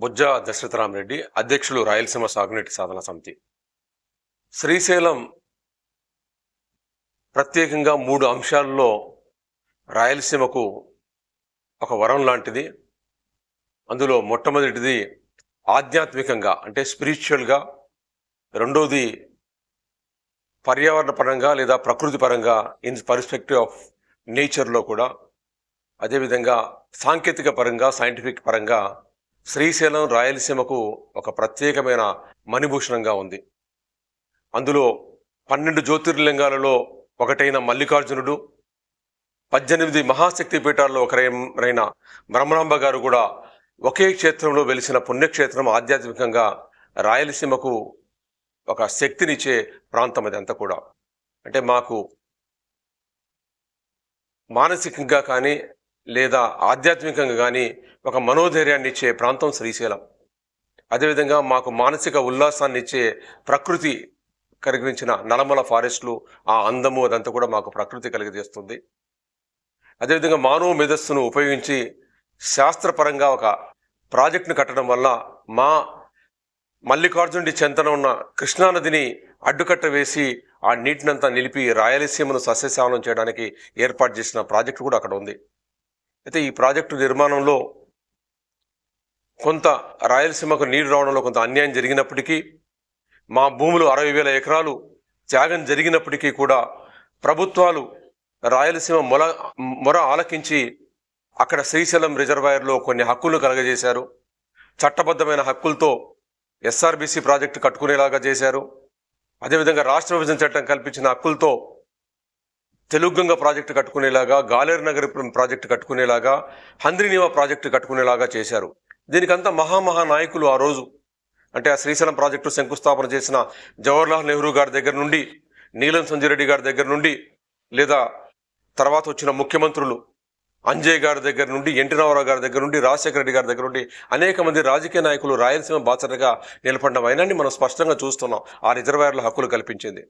బొజ్జ దశరథరామరెడ్డి, అధ్యక్షులు రాయలసీమ సాగునీటి సాధన సమితి. శ్రీశైలం ప్రత్యేకంగా 3 అంశాల్లో రాయలసీమకు ఒక వరం లాంటిది. అందులో మొట్టమొదటిది ఆధ్యాత్మికంగా అంటే స్పిరిచువల్గా, రెండోది పర్యావరణ పరంగా లేదా ప్రకృతి పరంగా ఇన్ పర్స్పెక్టివ్ ఆఫ్ నేచర్లో కూడా, అదేవిధంగా సాంకేతిక పరంగా సైంటిఫిక్ పరంగా శ్రీశైలం రాయలసీమకు ఒక ప్రత్యేకమైన మణిభూషణంగా ఉంది. అందులో 12 జ్యోతిర్లింగాలలో ఒకటైన మల్లికార్జునుడు, 18 మహాశక్తి పీఠాల్లో ఒకరైన బ్రహ్మరాంబ గారు కూడా ఒకే క్షేత్రంలో వెలిసిన పుణ్యక్షేత్రం. ఆధ్యాత్మికంగా రాయలసీమకు ఒక శక్తినిచ్చే ప్రాంతం అదంతా కూడా. అంటే మాకు మానసికంగా కానీ లేదా ఆధ్యాత్మికంగా కానీ ఒక మనోధైర్యాన్ని ఇచ్చే ప్రాంతం శ్రీశైలం. అదేవిధంగా మాకు మానసిక ఉల్లాసాన్ని ఇచ్చే ప్రకృతి కలిగించిన నల్లమల ఫారెస్ట్లు, ఆ అందము అదంతా కూడా మాకు ప్రకృతి కలిగజేస్తుంది. అదేవిధంగా మానవ మేధస్సును ఉపయోగించి శాస్త్రపరంగా ఒక ప్రాజెక్టును కట్టడం వల్ల మా మల్లికార్జునుడి చెంతన ఉన్న కృష్ణానదిని అడ్డుకట్ట వేసి ఆ నీటినంతా నిలిపి రాయలసీమను సస్యశ్యామలం చేయడానికి ఏర్పాటు చేసిన ప్రాజెక్టు కూడా అక్కడ ఉంది. అయితే ఈ ప్రాజెక్టు నిర్మాణంలో కొంత రాయలసీమకు నీరు రావడంలో కొంత అన్యాయం జరిగినప్పటికీ, మా భూములు 60,000 ఎకరాలు త్యాగం జరిగినప్పటికీ కూడా ప్రభుత్వాలు రాయలసీమ మొర ఆలకించి అక్కడ శ్రీశైలం రిజర్వాయర్లో కొన్ని హక్కులను కలగజేశారు. చట్టబద్ధమైన హక్కులతో ఎస్ఆర్బీసీ ప్రాజెక్టు కట్టుకునేలాగా చేశారు. అదేవిధంగా రాష్ట్ర విభజన చట్టం కల్పించిన హక్కులతో తెలుగుగంగ ప్రాజెక్టు కట్టుకునేలాగా, గాలేరు నగర్ ప్రాజెక్టు కట్టుకునేలాగా, హంద్రీనీవా ప్రాజెక్టు కట్టుకునేలాగా చేశారు. దీనికంతా మహామహా నాయకులు ఆ రోజు, అంటే ఆ శ్రీశైలం ప్రాజెక్టు శంకుస్థాపన చేసిన జవహర్లాల్ నెహ్రూ గారి దగ్గర నుండి, నీలం సంజయ్ రెడ్డి గారి దగ్గర నుండి, లేదా తర్వాత వచ్చిన ముఖ్యమంత్రులు అంజయ్ గారి దగ్గర నుండి, ఎన్టీ రామారావు గారి దగ్గర నుండి, రాజశేఖర రెడ్డి గారి దగ్గర నుండి అనేక మంది రాజకీయ నాయకులు రాయలసీమ బాసటగా నిలబడ్డం అయినాన్ని మనం స్పష్టంగా చూస్తున్నాం. ఆ రిజర్వాయర్ల హక్కులు కల్పించింది.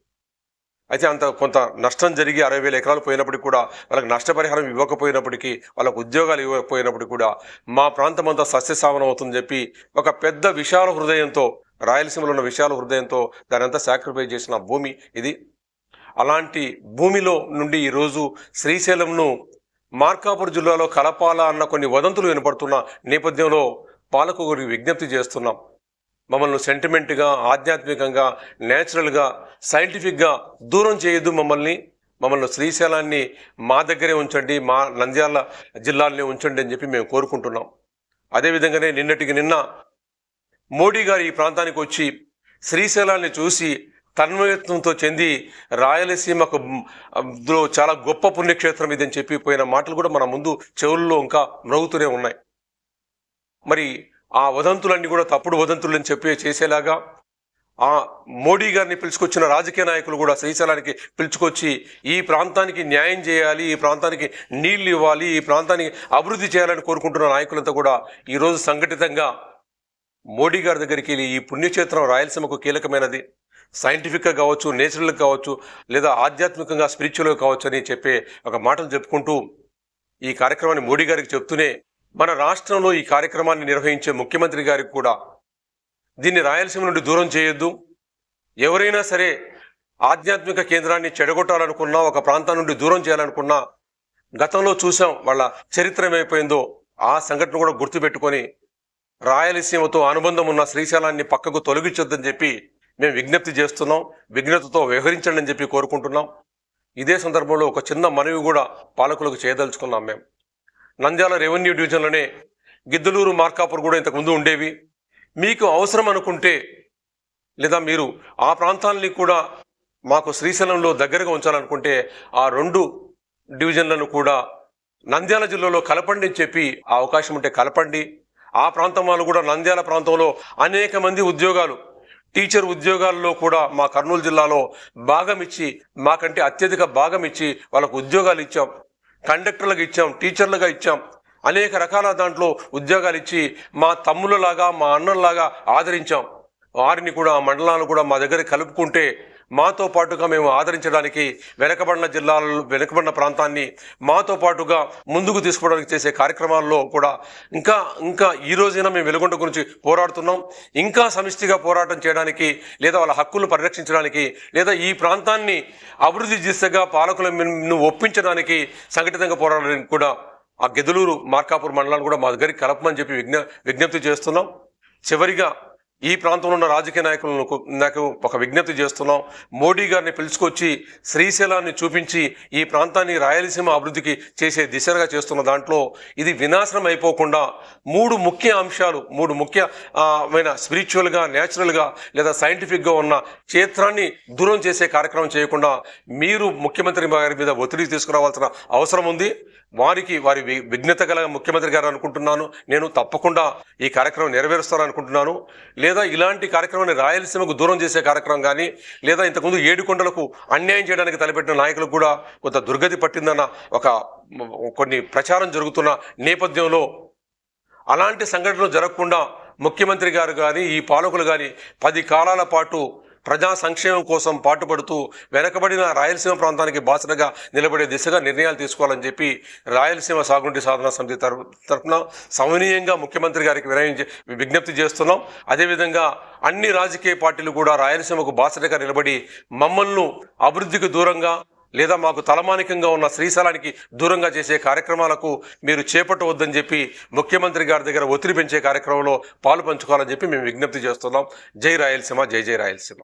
అయితే అంత కొంత నష్టం జరిగి 60,000 ఎకరాలు పోయినప్పటికీ కూడా, వాళ్ళకి నష్టపరిహారం ఇవ్వకపోయినప్పటికీ, వాళ్ళకు ఉద్యోగాలు ఇవ్వకపోయినప్పటికీ కూడా మా ప్రాంతం అంతా సస్యశ్యామలం అవుతుందని చెప్పి ఒక పెద్ద విశాల హృదయంతో, రాయలసీమలో ఉన్న విశాల హృదయంతో దాని అంతా సాక్రిఫైస్ చేసిన భూమి ఇది. అలాంటి భూమిలో నుండి ఈరోజు శ్రీశైలంను మార్కాపురం జిల్లాలో కలపాల అన్న కొన్ని వదంతులు వినపడుతున్న నేపథ్యంలో పాలకులకు విజ్ఞప్తి చేస్తున్నాం. మమ్మల్ని సెంటిమెంట్గా, ఆధ్యాత్మికంగా, న్యాచురల్గా, సైంటిఫిక్గా దూరం చేయొద్దు. మమ్మల్ని శ్రీశైలాన్ని మా దగ్గరే ఉంచండి, మా నంద్యాల జిల్లాల్ని ఉంచండి అని చెప్పి మేము కోరుకుంటున్నాం. అదేవిధంగానే నిన్నటికి నిన్న మోడీ గారు ఈ ప్రాంతానికి వచ్చి శ్రీశైలాన్ని చూసి తన్మయత్వంతో చెంది రాయలసీమకు చాలా గొప్ప పుణ్యక్షేత్రం ఇదని చెప్పి పోయిన మాటలు కూడా మన ముందు చెవుల్లో ఇంకా మ్రగుతూనే ఉన్నాయి. మరి ఆ వదంతులన్నీ కూడా తప్పుడు వదంతులు అని చెప్పి చేసేలాగా ఆ మోడీ గారిని పిలుచుకొచ్చిన రాజకీయ నాయకులు కూడా శ్రీశైలానికి పిలుచుకొచ్చి ఈ ప్రాంతానికి న్యాయం చేయాలి, ఈ ప్రాంతానికి నీళ్లు ఇవ్వాలి, ఈ ప్రాంతానికి అభివృద్ధి చేయాలని కోరుకుంటున్న నాయకులంతా కూడా ఈరోజు సంఘటితంగా మోడీ గారి దగ్గరికి వెళ్ళి ఈ పుణ్యక్షేత్రం రాయలసీమకు కీలకమైనది, సైంటిఫిక్గా కావచ్చు, నేచురల్గా కావచ్చు, లేదా ఆధ్యాత్మికంగా స్పిరిచువల్గా కావచ్చు అని చెప్పే ఒక మాటలు చెప్పుకుంటూ ఈ కార్యక్రమాన్ని మోడీ గారికి చెప్తూనే, మన రాష్ట్రంలో ఈ కార్యక్రమాన్ని నిర్వహించే ముఖ్యమంత్రి గారికి కూడా దీన్ని రాయలసీమ నుండి దూరం చేయొద్దు. ఎవరైనా సరే ఆధ్యాత్మిక కేంద్రాన్ని చెడగొట్టాలనుకున్నా, ఒక ప్రాంతం నుండి దూరం చేయాలనుకున్నా, గతంలో చూసాం వాళ్ళ చరిత్ర ఏమైపోయిందో, ఆ సంఘటన కూడా గుర్తుపెట్టుకొని రాయలసీమతో అనుబంధం ఉన్న శ్రీశైలాన్ని పక్కకు తొలగించొద్దని చెప్పి మేము విజ్ఞప్తి చేస్తున్నాం. విజ్ఞతతో వ్యవహరించండి అని చెప్పి కోరుకుంటున్నాం. ఇదే సందర్భంలో ఒక చిన్న మనవి కూడా పాలకులకు చేయదలుచుకున్నాం. మేము నంద్యాల రెవెన్యూ డివిజన్లోనే గిద్దలూరు, మార్కాపూర్ కూడా ఇంతకుముందు ఉండేవి. మీకు అవసరం అనుకుంటే, లేదా మీరు ఆ ప్రాంతాలని కూడా మాకు శ్రీశైలంలో దగ్గరగా ఉంచాలనుకుంటే ఆ 2 డివిజన్లను కూడా నంద్యాల జిల్లాలో కలపండి అని చెప్పి ఆ అవకాశం ఉంటే కలపండి. ఆ ప్రాంతం వాళ్ళు కూడా, నంద్యాల ప్రాంతంలో అనేక మంది ఉద్యోగాలు, టీచర్ ఉద్యోగాల్లో కూడా మా కర్నూలు జిల్లాలో భాగం ఇచ్చి, మాకంటే అత్యధిక భాగం ఇచ్చి వాళ్ళకు ఉద్యోగాలు ఇచ్చాం. కండక్టర్లకు ఇచ్చాం, టీచర్లుగా ఇచ్చాం, అనేక రకాల దాంట్లో ఉద్యోగాలు ఇచ్చి మా తమ్ముళ్ళలాగా, మా అన్నలాగా ఆదరించాం. వారిని కూడా, మండలాలను కూడా మా దగ్గర కలుపుకుంటే మాతో పాటుగా మేము ఆదరించడానికి వెనుకబడిన ప్రాంతాన్ని మాతో పాటుగా ముందుకు తీసుకోవడానికి చేసే కార్యక్రమాల్లో కూడా ఇంకా ఇంకా ఈ రోజైనా మేము వెలుగొండ గురించి పోరాడుతున్నాం. ఇంకా సమిష్టిగా పోరాటం చేయడానికి, లేదా వాళ్ళ హక్కులను పరిరక్షించడానికి, లేదా ఈ ప్రాంతాన్ని అభివృద్ధి దిశగా పాలకులను ఒప్పించడానికి సంఘటితంగా పోరాడడానికి కూడా ఆ గిద్దలూరు మార్కాపూర్ మండలాన్ని కూడా మా దగ్గరికి కలపమని చెప్పి విజ్ఞప్తి చేస్తున్నాం. చివరిగా ఈ ప్రాంతంలో ఉన్న రాజకీయ నాయకులకు నాకు ఒక విజ్ఞప్తి చేస్తున్నాం. మోడీ గారిని పిలుచుకొచ్చి శ్రీశైలాన్ని చూపించి ఈ ప్రాంతాన్ని రాయలసీమ అభివృద్ధికి చేసే దిశగా చేస్తున్న దాంట్లో ఇది వినాశనం అయిపోకుండా మూడు ముఖ్యమైన స్పిరిచువల్గా, న్యాచురల్గా లేదా సైంటిఫిక్గా ఉన్న క్షేత్రాన్ని దూరం చేసే కార్యక్రమం చేయకుండా మీరు ముఖ్యమంత్రి గారి మీద ఒత్తిడి తీసుకురావాల్సిన అవసరం ఉంది. వారి విఘ్నత గల ముఖ్యమంత్రి గారు అనుకుంటున్నాను. నేను తప్పకుండా ఈ కార్యక్రమం నెరవేరుస్తాననుకుంటున్నాను. లేదా ఇలాంటి కార్యక్రమాన్ని రాయలసీమకు దూరం చేసే కార్యక్రమం కానీ, లేదా ఇంతకుముందు ఏడుకొండలకు అన్యాయం చేయడానికి తలపెట్టిన నాయకులకు కూడా కొంత దుర్గతి పట్టిందన్న కొన్ని ప్రచారం జరుగుతున్న నేపథ్యంలో అలాంటి సంఘటనలు జరగకుండా ముఖ్యమంత్రి గారు కానీ, ఈ పాలకులు కానీ 10 కాలాల పాటు ప్రజా సంక్షేమం కోసం పాటుపడుతూ వెనకబడిన రాయలసీమ ప్రాంతానికి బాసటగా నిలబడే దిశగా నిర్ణయాలు తీసుకోవాలని చెప్పి రాయలసీమ సాగునీటి సాధన సమితి తరఫున సవినీయంగా ముఖ్యమంత్రి గారికి విజ్ఞప్తి చేస్తున్నాం. అదేవిధంగా అన్ని రాజకీయ పార్టీలు కూడా రాయలసీమకు బాసటగా నిలబడి మమ్మల్ని అభివృద్ధికి దూరంగా, లేదా మాకు తలమానికంగా ఉన్న శ్రీశైలానికి దూరంగా చేసే కార్యక్రమాలకు మీరు చేపట్టవద్దని చెప్పి ముఖ్యమంత్రి గారి దగ్గర ఒత్తిడి పెంచే కార్యక్రమంలో పాలు పంచుకోవాలని చెప్పి మేము విజ్ఞప్తి చేస్తున్నాం. జై రాయలసీమ, జై జై రాయలసీమ.